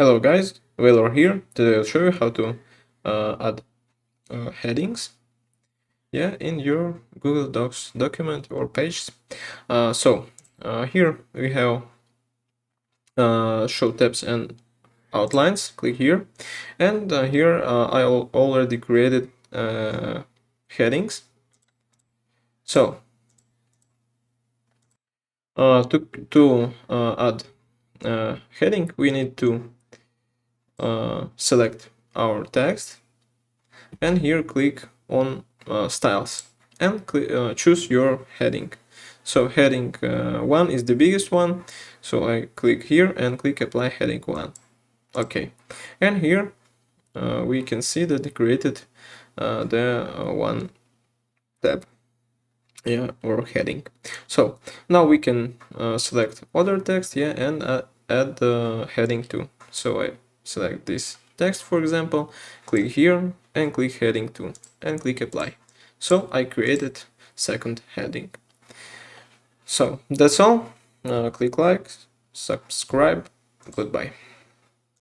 Hello guys, Waylor here. Today I'll show you how to add headings, in your Google Docs document or page. Here we have show tabs and outlines. Click here, and here I already created headings. So to add heading, we need to select our text, and here click on styles and choose your heading. So heading 1 is the biggest one, so I click here and click apply heading 1. Okay, and here we can see that I created the one tab, or heading. So now we can select other text, and add the heading 2. So I select this text, for example, click here and click heading 2 and click apply. So I created second heading. So that's all. Click like, subscribe, goodbye.